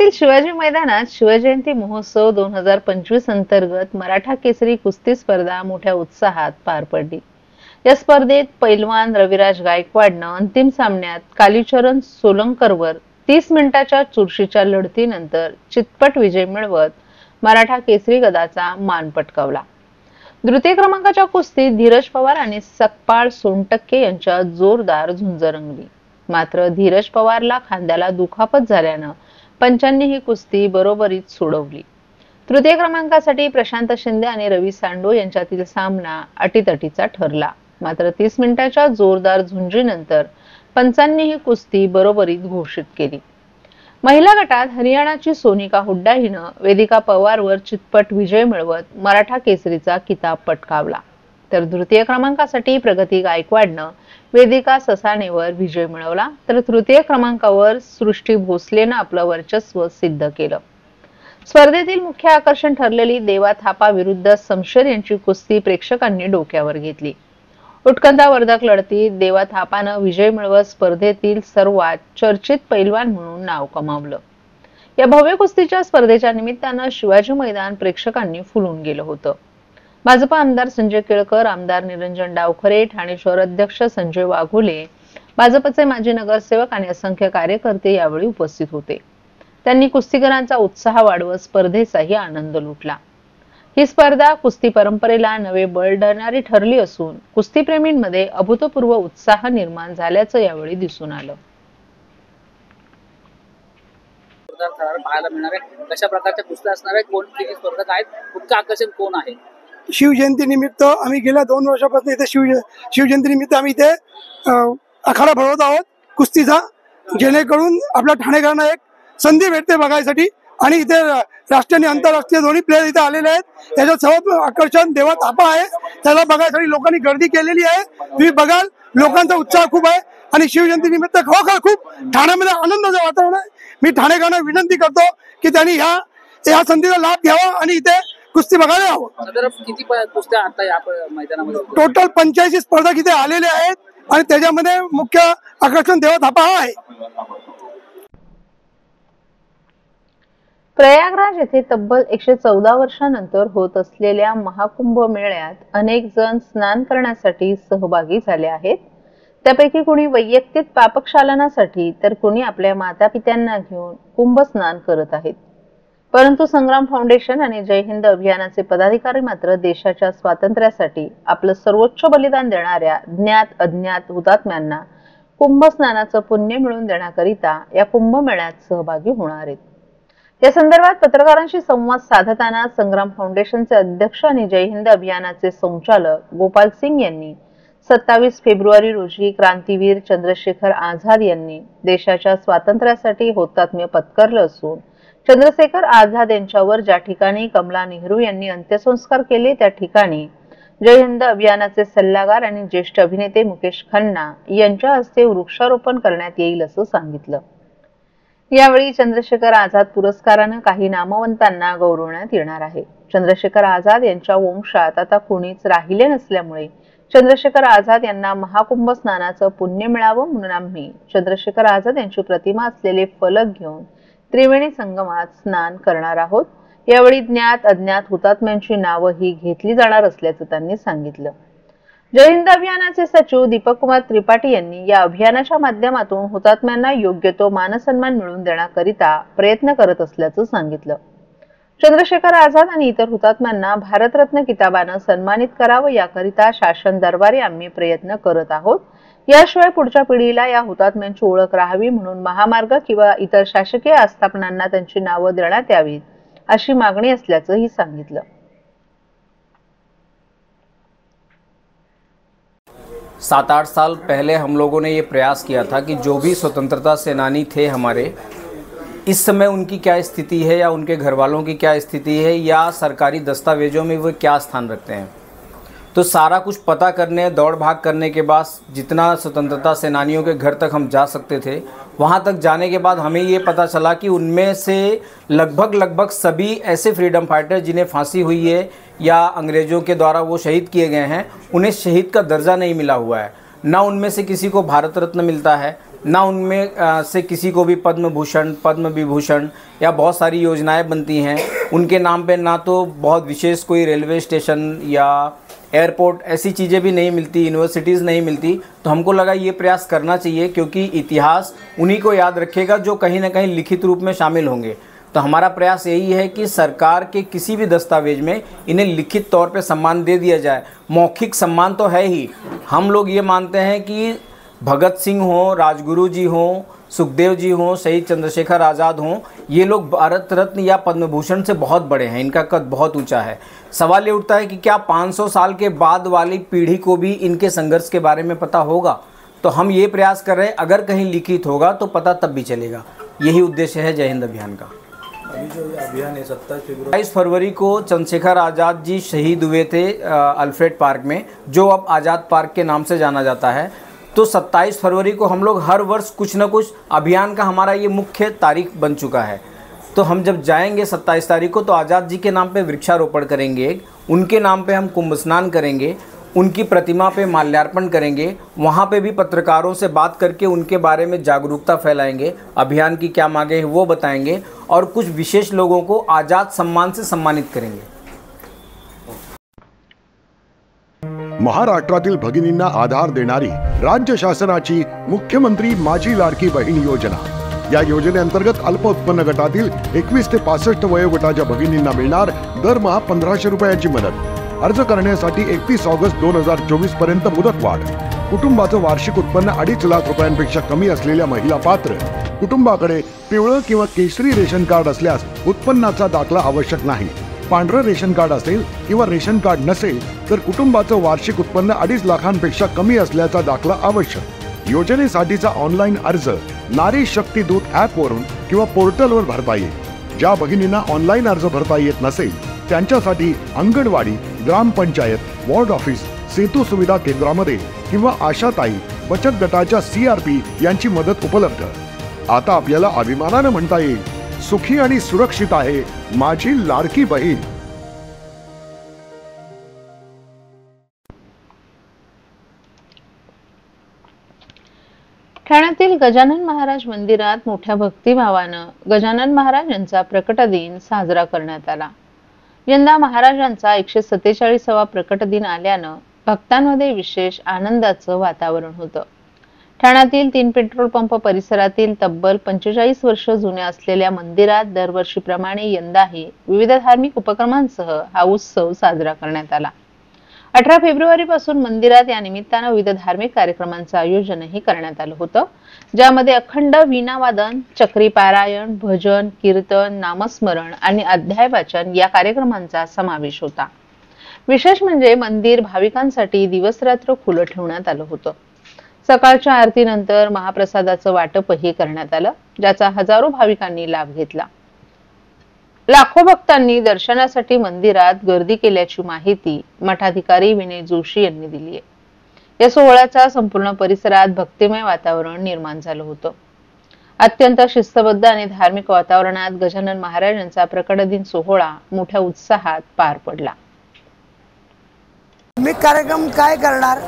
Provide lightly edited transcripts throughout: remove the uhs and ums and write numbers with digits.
पुण्यातील शिवाजी मैदानात शिवजयंती महोत्सव 2025 अंतर्गत मराठा केसरी कुस्ती स्पर्धा मोठ्या उत्साहात पार पडली। या स्पर्धेत पैलवान रविराज गायकवाडनं अंतिम सामन्यात कालीचरण सोलंकरवर 30 मिनिटाच्या चुरशीच्या लढतीनंतर चितपट विजय मिळवत मराठा केसरी गदाचा मान पटकावला। द्वितीय क्रमांकाच्या कुस्तीत धीरज पवार आणि सकपाळ सोनटक्के यांच्यात जोरदार झुंज रंगली। मात्र धीरज पवारला खांद्याला दुखापत झाल्यानं पंचांनी ही कुस्ती बरोबरीत सोडवली। तृतीय क्रमांकासाठी प्रशांत शिंदे आणि रवी सांडो यांच्यातील सामना अटीतटीचा ठरला। मात्र 30 मिनिटाच्या जोरदार झुंजीनंतर पंचांनी ही कुस्ती बरोबरीत घोषित केली। महिला गटात हरियाणाची सोनिका हुड्डा हिनं वेदिका पवारवर चितपट विजय मिळवत मराठा केसरीचा किताब पटकावला। तर तृतीय क्रमांकासाठी प्रगती गायकवाडनं वेदिका ससानेवर विजय मिळवला, तर तृतीय क्रमांकावर सृष्टी भोसलेनं आपलं वर्चस्व सिद्ध केलं। स्पर्धेतील मुख्य आकर्षण ठरलेली देवा थापा विरुद्ध समशेर यांची कुस्ती प्रेक्षकांनी डोक्यावर घेतली। उत्कंठावर्धक लढतीत देवा थापानं विजय मिळवत स्पर्धेतील सर्वात चर्चित पैलवान म्हणून नाव कमावलं। या भव्य कुस्तीच्या स्पर्धेच्या निमित्तानं शिवाजी मैदान प्रेक्षकांनी फुलून गेलं होतं। भाजप आमदार संजय केळकर, आमदार निरंजन डावखरे, ठाणे शहर अध्यक्ष संजय वाघोले, भाजपचे माजी नगरसेवक आणि असंख्य कार्यकर्ते यावेळी उपस्थित होते। त्यांनी कुस्तीगरांचा उत्साह वाढवत स्पर्धेचाही आनंद लुटला। ही स्पर्धा कुस्ती परंपरेला नवे बळ देणारी ठरली असून कुस्तीप्रेमींमध्ये अभूतपूर्व उत्साह निर्माण झाल्याचं यावेळी दिसून आलं। पाहायला मिळणार आहे कशा प्रकारच्या कुस्त्या असणार आहे, कोण किती स्पर्धक आहेत, मुख्य आकर्षण कोण आहे? शिवजयंती निमित्त आम्ही गेल्या 2 वर्षापासून इथे शिवजयंती निमित्त आम्ही इथे आखाडा भरवत आहोत कुस्तीचा, जेणेकरून आपल्या ठाणेकरांना एक संधी भेटते बघायसाठी। आणि इथे राष्ट्रीय आणि आंतरराष्ट्रीय दोन्ही प्लेयर इथे आलेले आहेत। त्याच्यात सर्व आकर्षण देवा थापा आहे, त्याला बघायसाठी लोकांनी गर्दी केलेली आहे। तुम्ही बघाल लोकांचा उत्साह खूप आहे आणि शिवजयंती निमित्त खरोखर खूप ठाण्यामध्ये आनंदाचं वातावरण आहे। मी ठाणेकरांना विनंती करतो की त्यांनी या संधीचा लाभ घ्यावा आणि इथे कुस्ती बघायला यावं। किती कुस्त्या आता या मैदानामध्ये? टोटल 85 स्पर्धक इथे आलेले आहेत आणि त्याच्यामध्ये मुख्य आकर्षण देवा थापा हा आहे। प्रयागराज येथे तब्बल 114 वर्षांनंतर होत असलेल्या महाकुंभ मेळ्यात अनेक जण स्नान करण्यासाठी सहभागी झाले आहेत। त्यापैकी कोणी वैयक्तिक पापक्षालनासाठी तर कोणी आपल्या मातापित्यांना घेऊन कुंभ स्नान करत आहेत। परंतु संग्राम फाउंडेशन आणि जय हिंद अभियानाचे पदाधिकारी मात्र देशाच्या स्वातंत्र्यासाठी आपलं सर्वोच्च बलिदान देणाऱ्या ज्ञात अज्ञात हुतात्म्यांना कुंभ स्नानाचं पुण्य मिळवून देण्याकरिता या कुंभमेळ्यात सहभागी होणार आहेत। या संदर्भात पत्रकारांशी संवाद साधताना संग्राम फाउंडेशनचे अध्यक्ष आणि जय हिंद अभियानाचे संचालक गोपाल सिंग यांनी 27 फेब्रुवारी रोजी क्रांतीवीर चंद्रशेखर आझाद यांनी देशाच्या स्वातंत्र्यासाठी हुतात्म्य पत्करलं असून चंद्रशेखर आझाद यांच्यावर ज्या ठिकाणी कमला नेहरू यांनी अंत्यसंस्कार केले त्या ठिकाणी जय हिंद अभियानाचे सल्लागार आणि ज्येष्ठ अभिनेते मुकेश खन्ना यांच्या हस्ते वृक्षारोपण करण्यात येईल असं सांगितलं। यावेळी चंद्रशेखर आझाद पुरस्कारानं काही नामवंतांना गौरवण्यात येणार आहे। चंद्रशेखर आझाद यांच्या वंशात आता कोणीच राहिले नसल्यामुळे चंद्रशेखर आझाद यांना महाकुंभ स्नानाचं पुण्य मिळावं म्हणून आम्ही चंद्रशेखर आझाद यांची प्रतिमा असलेले फलक घेऊन त्रिवेणी संगमात स्नान करणार आहोत। यावेळी ज्ञात अज्ञात हुतात्म्यांची नावंही घेतली जाणार असल्याचं त्यांनी सांगितलं। जय हिंद अभियानाचे सचिव दीपक कुमार त्रिपाठी यांनी या अभियानाच्या माध्यमातून हुतात्म्यांना योग्य तो मानसन्मान मिळवून देण्याकरिता प्रयत्न करत असल्याचं सांगितलं। चंद्रशेखर आझाद आणि इतर हुतात्म्यांना भारतरत्न किताबानं सन्मानित करावं याकरिता शासन दरबारी आम्ही प्रयत्न करत आहोत। याशिवाय पुढच्या पिढीला या हुतात्म्यांची ओळख राहावी म्हणून महामार्ग किंवा इतर शासकीय आस्थापनांना त्यांची नावं देण्यात यावीत अशी मागणी असल्याचंही सांगितलं। 7-8 साल पहले हम लोगों ने ये प्रयास किया था कि जो भी स्वतंत्रता सेनानी थे हमारे, इस समय उनकी क्या स्थिति है या उनके घर वालों की क्या स्थिति है या सरकारी दस्तावेजों में वो क्या स्थान रखते हैं, तो सारा कुछ पता करने दौड़ भाग करने के बाद जितना स्वतंत्रता सेनानियों के घर तक हम जा सकते थे वहाँ तक जाने के बाद हमें ये पता चला कि उनमें से लगभग सभी ऐसे फ्रीडम फाइटर जिन्हें फांसी हुई है या अंग्रेज़ों के द्वारा वो शहीद किए गए हैं, उन्हें शहीद का दर्जा नहीं मिला हुआ है। ना उनमें से किसी को भारत रत्न मिलता है, ना उनमें से किसी को भी पद्म भूषण, पद्म विभूषण या बहुत सारी योजनाएं बनती हैं उनके नाम पे, ना तो बहुत विशेष कोई रेलवे स्टेशन या एयरपोर्ट ऐसी चीज़ें भी नहीं मिलती, यूनिवर्सिटीज़ नहीं मिलती। तो हमको लगा ये प्रयास करना चाहिए, क्योंकि इतिहास उन्हीं को याद रखेगा जो कहीं ना कहीं लिखित रूप में शामिल होंगे। तो हमारा प्रयास यही है कि सरकार के किसी भी दस्तावेज में इन्हें लिखित तौर पे सम्मान दे दिया जाए। मौखिक सम्मान तो है ही, हम लोग ये मानते हैं कि भगत सिंह हो, राजगुरु जी हों, सुखदेव जी हों, शहीद चंद्रशेखर आज़ाद हों, ये लोग भारत रत्न या पद्म भूषण से बहुत बड़े हैं, इनका कद बहुत ऊंचा है। सवाल ये उठता है कि क्या 500 साल के बाद वाली पीढ़ी को भी इनके संघर्ष के बारे में पता होगा? तो हम ये प्रयास कर रहे हैं, अगर कहीं लिखित होगा तो पता तब भी चलेगा। यही उद्देश्य है जय हिंद अभियान का। अभी जो ये अभियान है 27 फरवरी को चंद्रशेखर आज़ाद जी शहीद हुए थे अल्फ्रेड पार्क में, जो अब आज़ाद पार्क के नाम से जाना जाता है। तो 27 फरवरी को हम लोग हर वर्ष कुछ न कुछ अभियान का हमारा ये मुख्य तारीख बन चुका है। तो हम जब जाएंगे 27 तारीख को, तो आज़ाद जी के नाम पे वृक्षारोपण करेंगे, उनके नाम पे हम कुंभ स्नान करेंगे, उनकी प्रतिमा पे माल्यार्पण करेंगे, वहाँ पे भी पत्रकारों से बात करके उनके बारे में जागरूकता फैलाएंगे, अभियान की क्या मांगे हैं वो बताएंगे, और कुछ विशेष लोगों को आज़ाद सम्मान से सम्मानित करेंगे। महाराष्ट्रातील भगिनींना आधार देणारी राज्य शासनाची मुख्यमंत्री माझी लाडकी बहीण योजना। या योजनेअंतर्गत अल्प उत्पन्न गटातील 21 ते 65 वयोगटाच्या भगिनींना मिळणार दरमहा 1500 रुपयाची मदत। अर्ज करण्यासाठी 31 ऑगस्ट 2024 पर्यंत मुदतवाढ। कुटुंबाचं वार्षिक उत्पन्न 2.5 लाख रुपयांपेक्षा कमी असलेल्या महिला पात्र। कुटुंबाकडे पिवळं किंवा केशरी रेशन कार्ड असल्यास उत्पन्नाचा दाखला आवश्यक नाही। पांढरं रेशन कार्ड असेल किंवा रेशन कार्ड नसेल तर कुटुंबाचं वार्षिक उत्पन्न 2.5 लाखांपेक्षा कमी असल्याचा दाखला आवश्यक। योजनेसाठीचा ऑनलाईन अर्ज नारी शक्ती दूत ॲप वरून किंवा पोर्टलवर भरता येईल। ज्या भगिनींना ऑनलाईन अर्ज भरता येत नसेल त्यांच्यासाठी अंगणवाडी, ग्रामपंचायत, वॉर्ड ऑफिस, सेतू सुविधा केंद्रामध्ये किंवा आशाताई बचत गटाच्या CRP यांची मदत उपलब्ध। आता आपल्याला अभिमानाने म्हणता येईल, सुखी आणि सुरक्षित आहे माझी लाडकी बहीण। ठाण्यातील गजानन महाराज मंदिरात मोठ्या भक्तिभावानं गजानन महाराज यांचा प्रकट दिन साजरा करण्यात आला। यंदा महाराजांचा 147वा प्रकट दिन आल्यानं भक्तांमध्ये विशेष आनंदाचं वातावरण होतं। ठाण्यातील 3 पेट्रोल पंप परिसरातील तब्बल 45 वर्ष जुन्या असलेल्या मंदिरात दरवर्षीप्रमाणे यंदाही विविध धार्मिक उपक्रमांसह हा उत्सव साजरा करण्यात आला। 18 फेब्रुवारी पासून मंदिरात या निमित्तानं विविध धार्मिक कार्यक्रमांचं आयोजनही करण्यात आलं होतं, ज्यामध्ये अखंड वीणा वादन, चक्री पारायण, भजन, कीर्तन, नामस्मरण आणि अध्याय वाचन या कार्यक्रमांचा समावेश होता। विशेष म्हणजे मंदिर भाविकांसाठी दिवसरात्र खुलं ठेवण्यात आलं होतं। सकाळच्या आरतीनंतर महाप्रसादाचं वाटपही करण्यात आलं, ज्याचा हजारो भाविकांनी लाभ घेतला। लाखो भक्तांनी दर्शनासाठी मंदिरात गर्दी केल्याची माहिती मठाधिकारी विनय जोशी यांनी दिली आहे। या सोहळ्याचा संपूर्ण परिसरात भक्तिमय वातावरण निर्माण झालं होतं। अत्यंत शिस्तबद्ध आणि धार्मिक वातावरणात गजानन महाराजांचा प्रकट दिन सोहळा मोठ्या उत्साहात पार पडला। धार्मिक कार्यक्रम काय करणार,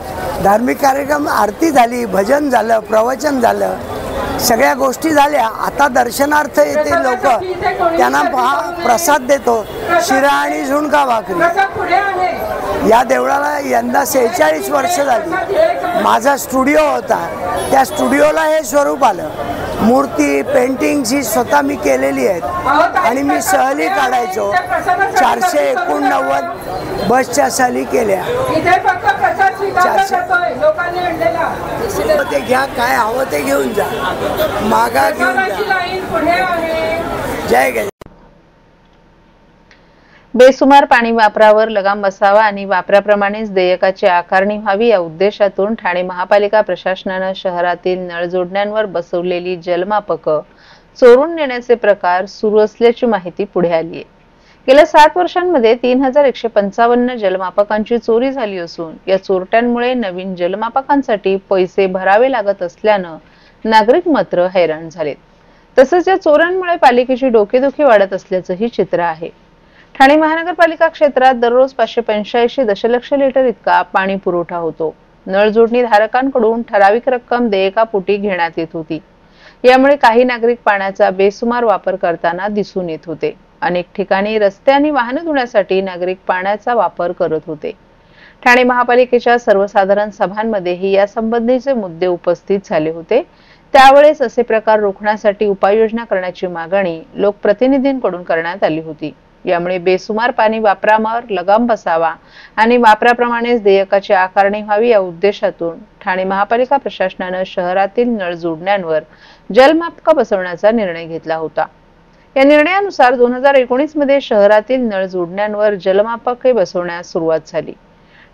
धार्मिक कार्यक्रम आरती झाली, भजन झालं, प्रवचन झालं, सगळ्या गोष्टी झाल्या। आता दर्शनार्थ येते लोक, त्यांना प्रसाद देतो, शिरा आणि झुणका भाकरी। या देवळाला यंदा 46 वर्ष झाली। माझा स्टुडिओ होता, त्या स्टुडिओला हे स्वरूप आलं। मूर्ती पेंटिंगची स्वतः मी केलेली आहेत आणि मी सहली काढायचो। 489 बसच्या सहली केल्या। ते घ्या, काय हवं ते घेऊन जा, मागा घेऊन जा। जय गजानन। बेसुमार पाणी वापरावर लगाम बसावा आणि वापराप्रमाणेच देयकाची आकारणी व्हावी या उद्देशातून ठाणे महापालिका प्रशासनानं शहरातील नळ जोडण्यांवर बसवलेली जलमापकं चोरून नेण्याचे प्रकार सुरू असल्याची माहिती पुढे आली आहे। गेल्या 7 वर्षांमध्ये 3155 जलमापकांची चोरी झाली असून या चोरट्यांमुळे नवीन जलमापकांसाठी पैसे भरावे लागत असल्यानं नागरिक मात्र हैराण झालेत। तसंच या चोरांमुळे पालिकेची डोकेदुखी वाढत असल्याचंही चित्र आहे। ठाणे महानगरपालिका क्षेत्रात दररोज 585 दशलक्ष लिटर इतका पाणी पुरवठा होतो। नळ जोडणी धारकांकडून ठराविक रक्कम देयकापोटी घेण्यात येत होती। यामुळे काही नागरिक पाण्याचा बेसुमार वापर करताना दिसून येत होते। अनेक ठिकाणी रस्ते आणि वाहने धुण्यासाठी नागरिक पाण्याचा वापर करत होते। ठाणे महापालिकेच्या सर्वसाधारण सभांमध्येही यासंबंधीचे मुद्दे उपस्थित झाले होते। त्यावेळेस असे प्रकार रोखण्यासाठी उपाययोजना करण्याची मागणी लोकप्रतिनिधींकडून करण्यात आली होती। यामुळे बेसुमार पाणी वापरावर लगाम बसावा आणि वापराप्रमाणेच देयकाची आकारणी व्हावी या उद्देशातून ठाणे महापालिका प्रशासनाने शहरातील नळ जोडण्यांवर जलमापक बसवण्याचा निर्णय घेतला होता। या निर्णयानुसार 2019 मध्ये शहरातील नळ जोडण्यांवर जलमापके बसवण्यास सुरुवात झाली।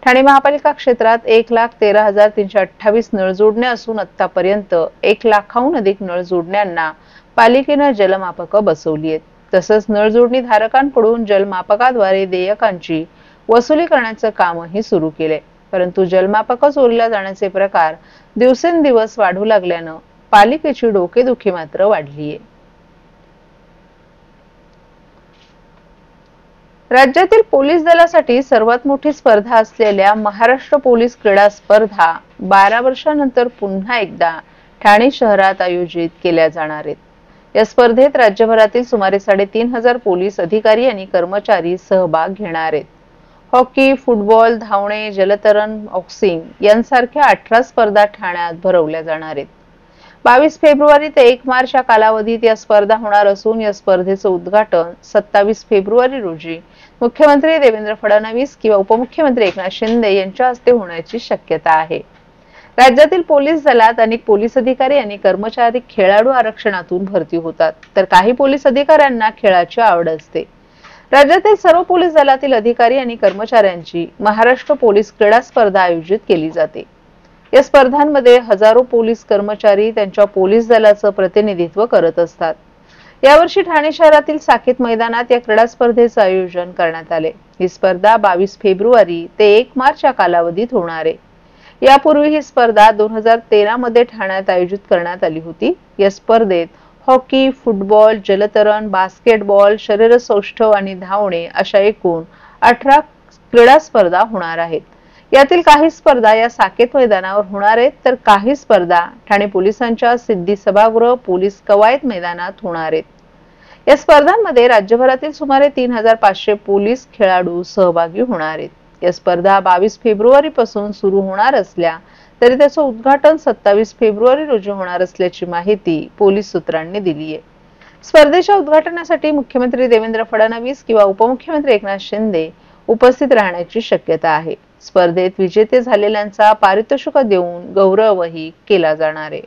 ठाणे महापालिका क्षेत्रात 1,13,328 नळ जोडण्या असून आतापर्यंत 1 लाखाहून अधिक नळ जोडण्यांना पालिकेने जलमापक बसवली आहेत। तसंच नळ जोडणी धारकांकडून जलमापकाद्वारे देयकांची वसुली करण्याचं कामही सुरू केले। परंतु जलमापक चोरीला जाण्याचे प्रकार दिवसेंदिवस वाढू लागल्यानं पालिकेची डोकेदुखी मात्र वाढली आहे। राज्यातील पोलीस दलासाठी सर्वात मोठी स्पर्धा असलेल्या महाराष्ट्र पोलीस क्रीडा स्पर्धा 12 वर्षांनंतर पुन्हा एकदा ठाणे शहरात आयोजित केल्या जाणार आहेत। या स्पर्धेत राज्यभरातील सुमारे 3,500 पोलीस अधिकारी आणि कर्मचारी सहभाग घेणार आहेत। हॉकी, फुटबॉल, धावणे, जलतरण, बॉक्सिंग यांसारख्या 18 स्पर्धा ठाण्यात भरवल्या जाणार आहेत। 22 फेब्रुवारी ते 1 मार्च या कालावधीत या स्पर्धा होणार असून या स्पर्धेचं उद्घाटन 27 फेब्रुवारी रोजी मुख्यमंत्री देवेंद्र फडणवीस किंवा उपमुख्यमंत्री एकनाथ शिंदे यांच्या हस्ते होण्याची शक्यता आहे। राज्यातील पोलीस दलात अनेक पोलीस अधिकारी आणि कर्मचारी खेळाडू आरक्षणातून भरती होतात, तर काही पोलीस अधिकाऱ्यांना खेळाची आवड असते। राज्यातील सर्व पोलीस दलातील अधिकारी आणि कर्मचाऱ्यांची महाराष्ट्र पोलीस क्रीडा स्पर्धा आयोजित केली जाते। या स्पर्धांमध्ये हजारो पोलीस कर्मचारी त्यांच्या पोलीस दलाचं प्रतिनिधित्व करत असतात। यावर्षी ठाणे शहरातील साकेत मैदानात या क्रीडा स्पर्धेचं आयोजन करण्यात आले। ही स्पर्धा 22 फेब्रुवारी ते 1 मार्च या कालावधीत होणार आहे। यापूर्वी ही स्पर्धा 2013 मध्ये ठाण्यात आयोजित करण्यात आली होती। या स्पर्धेत हॉकी, फुटबॉल, जलतरण, बास्केटबॉल, शरीरसौष्ठव आणि धावणे अशा एकूण 18 क्रीडा स्पर्धा होणार आहेत। यातील काही स्पर्धा या साकेत मैदानावर होणार आहेत, तर काही स्पर्धा ठाणे पोलिसांच्या सिद्धी सभागृह पोलीस कवायत मैदानात होणार आहेत। या स्पर्धांमध्ये राज्यभरातील सुमारे 3,500 पोलीस खेळाडू सहभागी होणार आहेत। या स्पर्धा 22 फेब्रुवारी पासून सुरू होणार असल्या तरी त्याचं उद्घाटन 27 फेब्रुवारी रोजी होणार असल्याची माहिती पोलीस सूत्रांनी दिली आहे। स्पर्धेच्या उद्घाटनासाठी मुख्यमंत्री देवेंद्र फडणवीस किंवा उपमुख्यमंत्री एकनाथ शिंदे उपस्थित राहण्याची शक्यता आहे। स्पर्धेत विजेते झालेल्यांचा पारितोषिक देऊन गौरवही केला जाणार आहे।